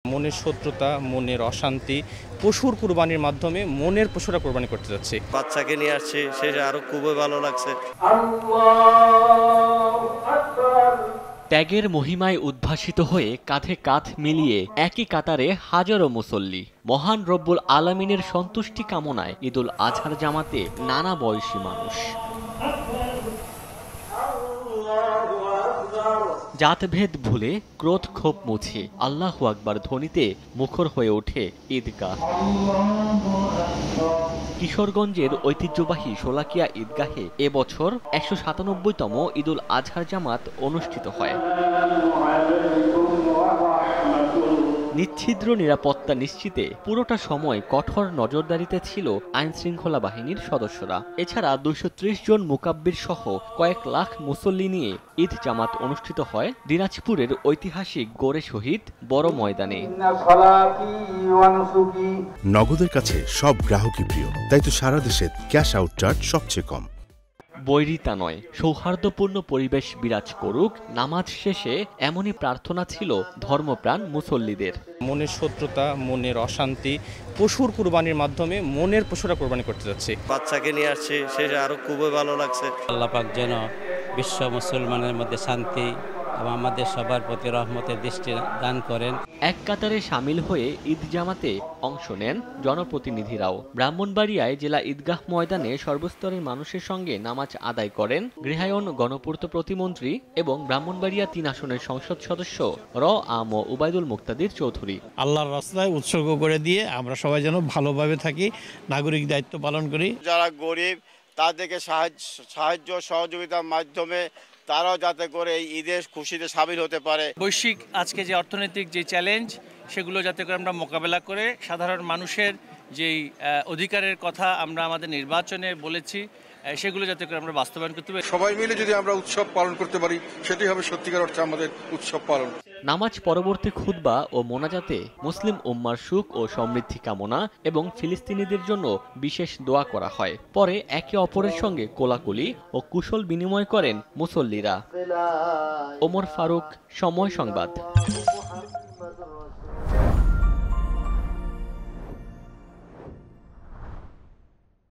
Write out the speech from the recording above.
মনের শত্রুতা, মনের অশান্তি, পশুর কুরবানির মাধ্যমে মনের পশুরা কুরবানি করতে যাচ্ছে। বাচ্চাকে নিয়ে আসছে, সেটা আরো খুবই ভালো লাগছে। ত্যাগের মহিমায় উদ্ভাসিত হয়ে কাঁধে কাঁধ মিলিয়ে একই কাতারে হাজারো মুসল্লি মহান রব্বুল আলামিনের সন্তুষ্টি কামনায় ঈদুল আজহার জামাতে নানা বয়সী মানুষ। জাতভেদ ভুলে ক্রোধ ক্ষোভ মুছে আল্লাহু আকবার ধ্বনিতে মুখর হয়ে ওঠে ঈদগাহ। কিশোরগঞ্জের ঐতিহ্যবাহী শোলাকিয়া ঈদগাহে এবছর ১৯৭তম ঈদুল আজহার জামাত অনুষ্ঠিত হয়। নিচ্ছিদ্র নিরাপত্তা নিশ্চিতে পুরোটা সময় কঠোর নজরদারিতে ছিল আইনশৃঙ্খলা বাহিনীর সদস্যরা। এছাড়া ২৩০ জন মুকাব্বির সহ কয়েক লাখ মুসল্লি নিয়ে ঈদ জামাত অনুষ্ঠিত হয় দিনাজপুরের ঐতিহাসিক গোরে শহীদ বড় ময়দানে। নগদের কাছে সব গ্রাহকই প্রিয়, তাই তো সারা দেশে ক্যাশ আউট চার্জ সবচেয়ে কম। বৈরিতা নয়, সৌহার্দ্যপূর্ণ পরিবেশ বিরাজ করুক, নামাজ শেষে এমনই প্রার্থনা ছিল ধর্মপ্রাণ মুসল্লিদের। মনের শত্রুতা, মনের অশান্তি, পশুর কুরবানির মাধ্যমে মনের পশুরা কুরবানি করতে যাচ্ছে। বাচ্চাকে নিয়ে আসছে, সেটা আরো খুবই ভালো লাগছে। আল্লাহ পাক যেন বিশ্ব মুসলমানের মধ্যে শান্তি এবং আমাদের সবার প্রতি রহমতের দৃষ্টি দান করেন। এক কাতারে সামিল হয়ে ঈদ জামাতে অংশ নেন জনপ্রতিনিধিরাও। ব্রাহ্মণবাড়িয়ায় জেলা ঈদগাহ ময়দানে সর্বস্তরের মানুষের সঙ্গে নামাজ আদায় করেন গৃহায়ন গণপূর্ত প্রতিমন্ত্রী এবং ব্রাহ্মণবাড়িয়া ৩ আসনের সংসদ সদস্য আম উবাইদুল মুক্তাদির চৌধুরী। আল্লাহর রাস্তায় উৎসর্গ করে দিয়ে আমরা সবাই যেন ভালোভাবে থাকি, নাগরিক দায়িত্ব পালন করি। যারা গরিব তাদেরকে সাহায্য সহযোগিতার মাধ্যমে তারাও যাতে করে এই ঈদের খুশিতে সামিল হতে পারে। বৈশ্বিক আজকে যে অর্থনৈতিক যে চ্যালেঞ্জ, সেগুলো যাতে করে আমরা মোকাবেলা করে সাধারণ মানুষের যেই অধিকারের কথা আমরা আমাদের নির্বাচনে বলেছি, সেগুলো যাতে করে আমরা বাস্তবায়ন করতে পারি। সবাই মিলে যদি আমরা উৎসব পালন করতে পারি, সেটাই হবে সত্যিকার অর্থে আমাদের উৎসব পালন। নামাজ পরবর্তী খুতবা ও মোনাজাতে মুসলিম উম্মার সুখ ও সমৃদ্ধি কামনা এবং ফিলিস্তিনিদের জন্য বিশেষ দোয়া করা হয়। পরে একে অপরের সঙ্গে কোলাকুলি ও কুশল বিনিময় করেন মুসল্লিরা। ওমর ফারুক, সময় সংবাদ।